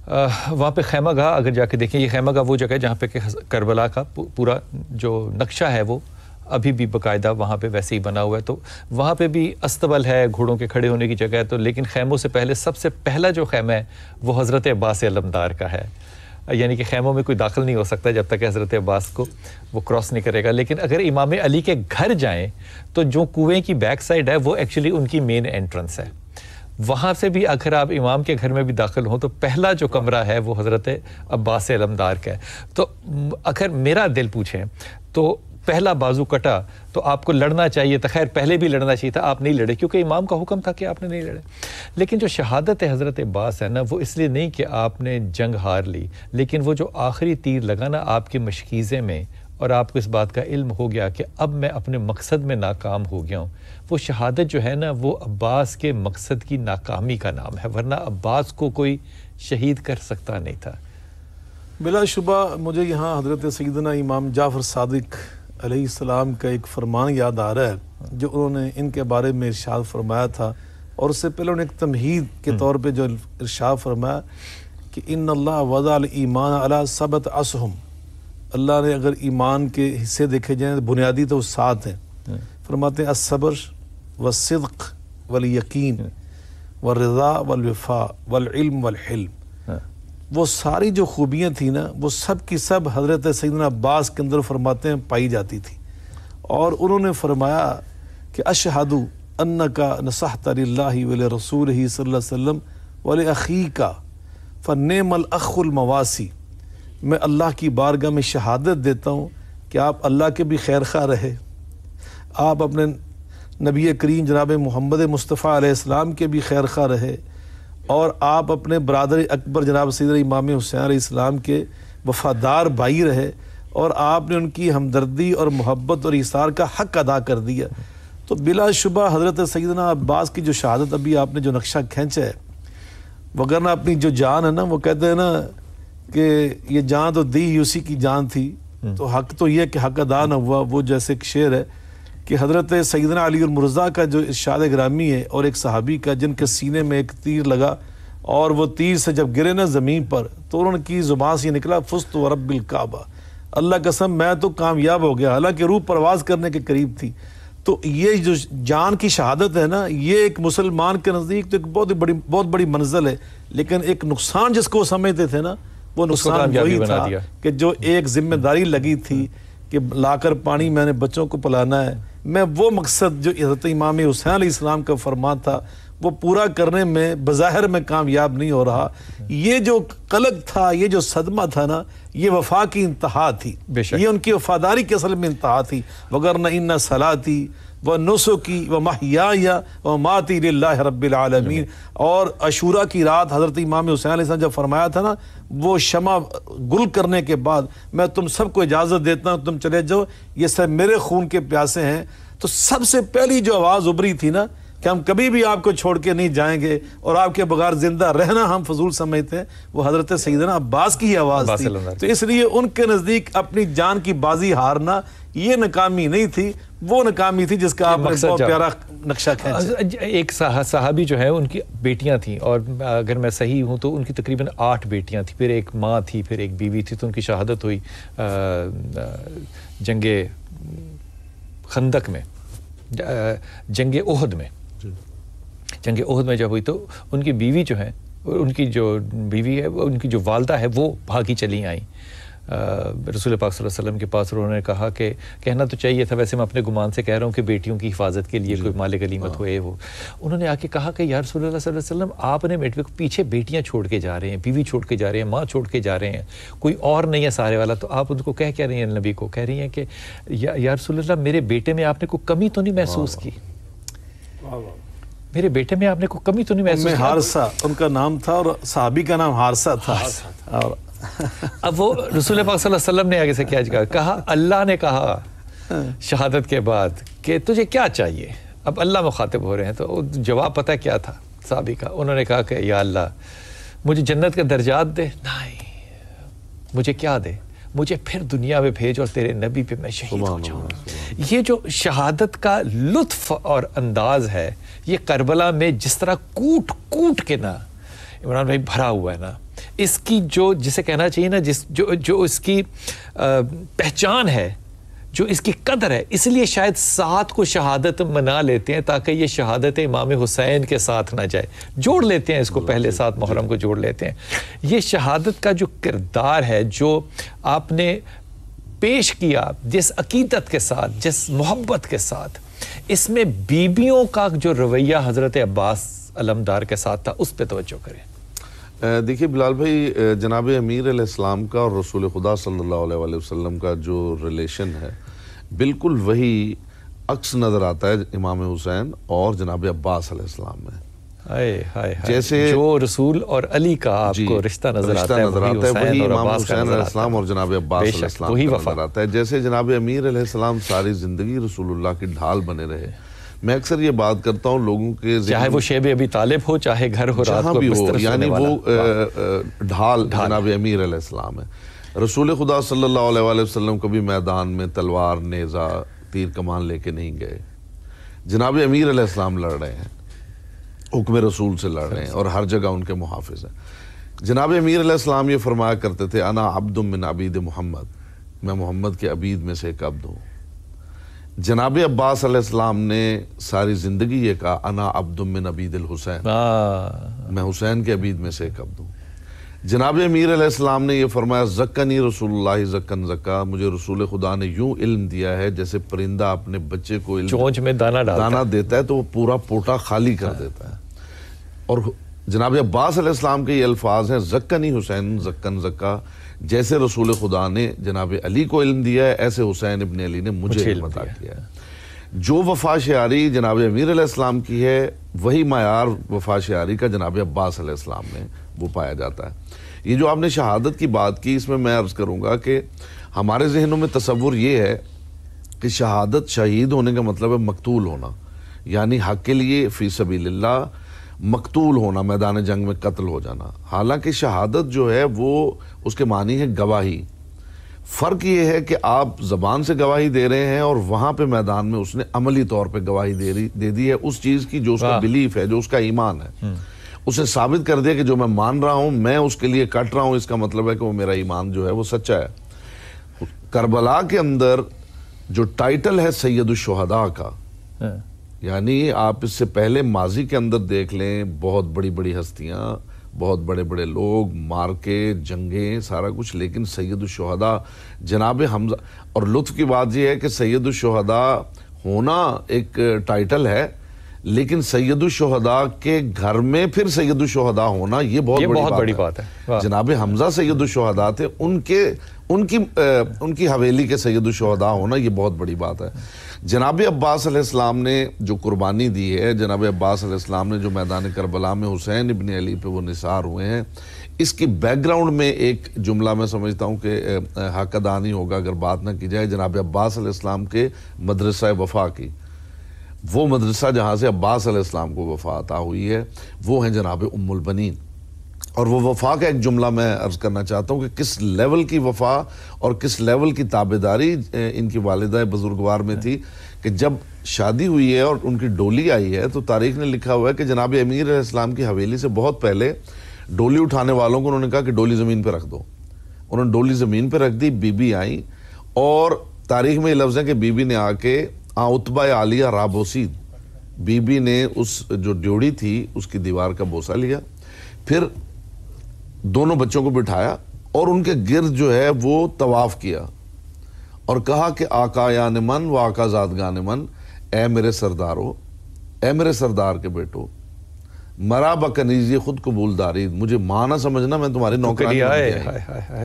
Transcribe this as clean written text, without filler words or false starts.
وہاں پہ خیمہ گاہ اگر جا کے دیکھیں، یہ خیمہ گاہ وہ جگہ ہے جہاں پہ کہ کربلا کا پورا جو نقشہ ہے وہ ابھی بھی باقاعدہ وہاں پہ ویسے ہی بنا ہوا ہے. تو وہاں پہ بھی استبل ہے، گھوڑوں کے کھڑے ہونے کی جگہ ہے. تو لیکن خیموں سے پہلے سب سے پہلا جو خیمہ ہے وہ حضرت عباس علمدار کا ہے. یعنی کہ خیموں میں کوئی داخل نہیں ہو سکتا جب تک کہ حضرت عباس کو وہ کراس نہیں کرے گا. لیکن اگر امام علی کے گھر جائیں تو جو کنویں کی بیک سائڈ ہے وہ ایکچولی ان کی مین انٹرنس ہے. وہاں سے بھی اگر آپ امام کے گھر میں بھی داخل ہوں تو پہلا جو کمرہ ہے وہ حضرت عباس علمدار کا ہے. تو اگر میرا دل پوچھیں تو پہلا بازو کٹا تو آپ کو لڑنا چاہیے تھا. خیر پہلے بھی لڑنا چاہیے تھا، آپ نہیں لڑے کیونکہ امام کا حکم تھا کہ آپ نے نہیں لڑے. لیکن جو شہادت ہے حضرت عباس ہے نا، وہ اس لیے نہیں کہ آپ نے جنگ ہار لی، لیکن وہ جو آخری تیر لگا نا آپ کی مشکیزے میں اور آپ کو اس بات کا علم ہو گیا کہ اب میں اپنے مقصد میں ناکام ہو گیا ہوں، وہ شہادت جو ہے نا وہ عباس کے مقصد کی ناکامی کا نام ہے. ورنہ عباس کو کوئی شہید کر سکتا نہیں تھا. بلا شبہ مجھے یہاں حضرت سیدنا امام جعفر صادق علیہ السلام کا ایک فرمان یاد آ رہا ہے جو انہوں نے ان کے بارے میں ارشاد فرمایا تھا، اور اس سے پہلے انہوں نے ایک تمہید کے طور پہ جو ارشاد فرمایا کہ ان اللہ وضع الایمان علی سبعۃ اسہم. اللہ نے اگر ایمان کے حصے دیکھے جائیں بنیادی تو 7 ہیں. فرماتے ہیں الصبر والصدق والیقین والرضا والوفاء والعلم والحلم. وہ ساری جو خوبیاں تھیں نا وہ سب کی سب حضرت سیدنا عباس کے اندر فرماتے ہیں پائی جاتی تھی. اور انہوں نے فرمایا کہ اشہد انک نصحت للہ ولرسولہ صلی اللہ علیہ وسلم ولاخیک فنعم الاخ المواسی. میں اللہ کی بارگاہ میں شہادت دیتا ہوں کہ آپ اللہ کے بھی خیر خواہ رہے، آپ اپنے نبی کریم جناب محمد مصطفیٰ علیہ السلام کے بھی خیر خواہ رہے، اور آپ اپنے برادر اکبر جناب سیدنا امام حسین علیہ السلام کے وفادار بھائی رہے، اور آپ نے ان کی ہمدردی اور محبت اور ایثار کا حق ادا کر دیا. تو بلا شبہ حضرت سیدنا عباس کی جو شہادت ابھی آپ نے جو نقشہ کھینچا ہے، وگرنہ اپنی جو جان ہے نا، وہ کہتے ہیں نا کہ یہ جان تو دی ہی اسی کی جان تھی، تو حق تو یہ کہ حق ادا نہ ہوا. وہ جیسے ایک شعر ہے کہ حضرت سیدنا علی المرضیٰ کا جو ارشاد گرامی ہے اور ایک صحابی کا جن کے سینے میں ایک تیر لگا، اور وہ تیر سے جب گرے نا زمین پر تو انہوں کی زبان سے یہ نکلا فزت ورب الکعبہ، اللہ قسم میں تو کامیاب ہو گیا، حالانکہ روح پرواز کرنے کے قریب تھی. تو یہ جو جان کی شہادت ہے نا، یہ ایک مسلمان کے نزدیک تو ایک بہت بڑی منزل ہے. لیکن ایک نقصان جس کو سمجھتے تھے نا، وہ نقصان وہی تھا کہ جو ایک ذمہ داری لگی تھی کہ لا کر پانی میں نے بچوں کو پلانا ہے، میں وہ مقصد جو حضرت امام حسین علیہ السلام کا فرمان تھا وہ پورا کرنے میں بظاہر میں کامیاب نہیں ہو رہا. یہ جو قلق تھا، یہ جو صدمہ تھا نا، یہ وفا کی انتہا تھی، یہ ان کی وفاداری کی اصل میں انتہا تھی. وگرنہ ان صلاتی ونسکی ومحیای ومماتی للہ رب العالمین. اور عاشوراء کی رات حضرت امام حسین علیہ السلام جب فرمایا تھا نا، وہ شمع گل کرنے کے بعد میں تم سب کو اجازت دیتا ہوں تم چلے جاؤ، یہ سب میرے خون کے پیاسے ہیں. تو سب سے پہلی جو آواز ابھری تھی نا کہ ہم کبھی بھی آپ کو چھوڑ کے نہیں جائیں گے اور آپ کے بغیر زندہ رہنا ہم فضول سمجھتے ہیں، وہ حضرت سیدنا عباس کی ہی آواز تھی. تو اس لیے ان کے نزدیک اپنی جان کی بازی ہارنا یہ ناکامی نہیں تھی، وہ ناکامی تھی جس کا آپ نے بہت پیارا نقشہ کھینچا. ایک صحابی جو ہے ان کی بیٹیاں تھیں، اور اگر میں صحیح ہوں تو ان کی تقریباً 8 بیٹیاں تھیں، پھر ایک ماں تھی، پھر ایک بیوی تھی. تو ان کی شہادت ہوئی جنگ خندق میں، جنگ احد میں. جنگ احد میں جب ہوئی تو ان کی بیوی جو ہے، ان کی جو بیوی ہے، ان کی جو والدہ ہے وہ بھاگی چلی آئیں رسول پاک صلی اللہ علیہ وسلم کے پاس. اور انہوں نے کہا کہ کہنا تو چاہیے تھا، ویسے میں اپنے گمان سے کہہ رہا ہوں کہ بیٹیوں کی حفاظت کے لیے کوئی مال غنیمت ہوئے. وہ انہوں نے آ کے کہا کہ یا رسول اللہ صلی اللہ علیہ وسلم، آپ نے میرے پیچھے بیٹیاں چھوڑ کے جا رہے ہیں، بیوی چھوڑ کے جا رہے ہیں، ماں چھوڑ کے جا رہے ہیں، کوئی اور نہیں ہے سارے والا. تو آپ ان کو کہہ رہی ہیں، نبی کو کہہ رہی ہیں کہ یا رسول اللہ، میرے بیٹے میں آپ نے کوئی کمی تو نہیں محسوس کی؟ میرے بیٹے میں آپ نے کوئی کمی تو نہیں محسوس کی؟ حارثہ ان کا نام تھا، اور صحابی کا نام حارثہ تھا. اور اب وہ رسول پاک صلی اللہ علیہ وسلم نے آگے سے کیا کہا؟ اللہ نے کہا شہادت کے بعد کہ تجھے کیا چاہیے؟ اب اللہ مخاطب ہو رہے ہیں. تو جواب پتہ کیا تھا صحابی کا؟ انہوں نے کہا کہ یا اللہ مجھے جنت کے درجات دے. نہیں، مجھے کیا دے؟ مجھے پھر دنیا میں بھیج اور تیرے نبی پہ میں شہید ہو جاؤں. یہ جو شہادت کا لطف اور انداز ہے، یہ کربلا میں جس طرح کوٹ کوٹ کے نا عمران بھائی بھرا ہوا ہے نا، اس کی جو جسے کہنا چاہیے نا جو اس کی پہچان ہے، جو اس کی قدر ہے، اس لیے شاید 7 کو شہادت منا لیتے ہیں تاکہ یہ شہادت امام حسین کے ساتھ نہ جائے، جوڑ لیتے ہیں اس کو، پہلے 7 محرم کو جوڑ لیتے ہیں۔ یہ شہادت کا جو کردار ہے، جو آپ نے پیش کیا جس عقیدت کے ساتھ، جس محبت کے ساتھ، اس میں بیبیوں کا جو رویہ حضرت عباس علمدار کے ساتھ تھا، اس پہ توجہ کریں۔ دیکھیے بلال بھائی، جناب امیر علیہ السلام کا اور رسول خدا صلی اللہ علیہ وسلم کا جو ریلیشن ہے، بالکل وہی عکس نظر آتا ہے امام حسین اور جناب عباس علیہ السلام میں۔ جیسے جو رسول اور علی کا آپ کو رشتہ نظر آتا ہے، وہی امام حسین علیہ السلام اور جناب عباس علیہ السلام کا نظر آتا ہے۔ جیسے جناب امیر علیہ السلام ساری زندگی رسول اللہ کی ڈھال بنے رہے۔ میں اکثر یہ بات کرتا ہوں لوگوں کے، چاہے وہ شیب ابی طالب ہو، چاہے گھر ہو، رات کو بستر سونے یعنی والا، وہ ڈھال جناب امیر علیہ السلام ہے۔ رسول خدا صلی اللہ علیہ وسلم کبھی میدان میں تلوار، نیزہ، تیر کمان لے کے نہیں گئے۔ جناب امیر علیہ السلام لڑ رہے ہیں، حکم رسول سے لڑ رہے ہیں، اور ہر جگہ ان کے محافظ ہیں۔ جناب امیر علیہ السلام یہ فرمایا کرتے تھے، انا عبد من عبید محمد، میں محمد کے عبید میں سے ایک عبد ہوں۔ جناب عباس علیہ السلام نے ساری زندگی یہ کہا، انا عبد من عبید الحسین، میں حسین کے عبید میں سے ایک عبد ہوں۔ جناب امیر علیہ السلام نے یہ فرمایا، زکانی رسول اللہ زکن زکا، مجھے رسول خدا نے یوں علم دیا ہے جیسے پرندہ اپنے بچے کو چونچ میں دانہ دیتا ہے تو وہ پورا پوٹا خالی کر دیتا ہے۔ اور جناب عباس علیہ السلام کے یہ الفاظ ہیں، زکانی حسین زکن زکا، جیسے رسول خدا نے جناب علی کو علم دیا ہے، ایسے حسین ابن علی نے مجھے علم عطا کیا ہے۔ جو وفا شعاری جناب امیر علیہ السلام کی ہے، وہی معیار وفا شعاری کا جناب عباس علیہ السلام میں وہ پایا جاتا ہے۔ یہ جو آپ نے شہادت کی بات کی، اس میں عرض کروں گا کہ ہمارے ذہنوں میں تصور یہ ہے کہ شہادت، شہید ہونے کا مطلب ہے مقتول ہونا، یعنی حق کے لیے فی سبیل اللہ مقتول ہونا، میدان جنگ میں قتل ہو جانا۔ حالانکہ شہادت جو ہے وہ اس کے معنی ہے گواہی۔ فرق یہ ہے کہ آپ زبان سے گواہی دے رہے ہیں اور وہاں پہ میدان میں اس نے عملی طور پہ گواہی دے دی ہے اس چیز کی جو اس کا بلیف ہے، جو اس کا ایمان ہے۔ اسے ثابت کر دیا کہ جو میں مان رہا ہوں، میں اس کے لیے کٹ رہا ہوں، اس کا مطلب ہے کہ وہ میرا ایمان جو ہے وہ سچا ہے۔ کربلا کے اندر جو ٹائٹل ہے سید الشہداء کا، یعنی آپ اس سے پہلے ماضی کے اندر دیکھ لیں، بہت بڑی بڑی ہستیاں، بہت بڑے بڑے لوگ، مارکے، جنگیں، سارا کچھ، لیکن سید الشہداء جناب حمزہ۔ اور لطف کی بات یہ ہے کہ سید الشہداء ہونا ایک ٹائٹل ہے، لیکن سید الشہداء کے گھر میں پھر سید الشہداء ہونا یہ بہت بڑی بات ہے۔ جناب حمزہ سید الشہداء تھے، ان کی حویلی کے سید الشہداء ہونا یہ بہت بڑی بات ہے۔ جناب عباس علیہ السلام نے جو قربانی دی ہے، جناب عباس علیہ السلام نے جو میدان کربلا میں حسین ابن علی پہ وہ نثار ہوئے ہیں، اس کی بیک گراؤنڈ میں ایک جملہ میں سمجھتا ہوں کہ حق ادا نہیں ہوگا اگر بات نہ کی جائے جناب عباس علیہ السلام کے مدرسہ وفا کی۔ وہ مدرسہ جہاں سے عباس علیہ السلام کو وفا عطا ہوئی ہے، وہ ہیں جناب ام البنین۔ اور وہ وفا کا ایک جملہ میں عرض کرنا چاہتا ہوں کہ کس لیول کی وفا اور کس لیول کی تابعداری ان کی والدہ بزرگوار میں تھی کہ جب شادی ہوئی ہے اور ان کی ڈولی آئی ہے تو تاریخ نے لکھا ہوا ہے کہ جناب امیر علیہ السلام کی حویلی سے بہت پہلے ڈولی اٹھانے والوں کو انہوں نے کہا کہ ڈولی زمین پہ رکھ دو۔ انہوں نے ڈولی زمین پہ رکھ دی، بی بی آئیں، اور تاریخ میں یہ لفظ ہے کہ بی بی نے آ کے عتبہ عالیہ رابوسید، بی بی نے اس جو ڈیوڑی تھی اس کی دیوار کا بوسہ لیا، پھر دونوں بچوں کو بٹھایا اور ان کے گرد جو ہے وہ طواف کیا اور کہا کہ آقا یان من و آقا زادگان من، اے میرے سردارو، اے میرے سردار کے بیٹو، مرا بکنیزی خود قبول داری، مجھے ماں نہ سمجھنا، میں تمہاری نوکرانی بن گیا۔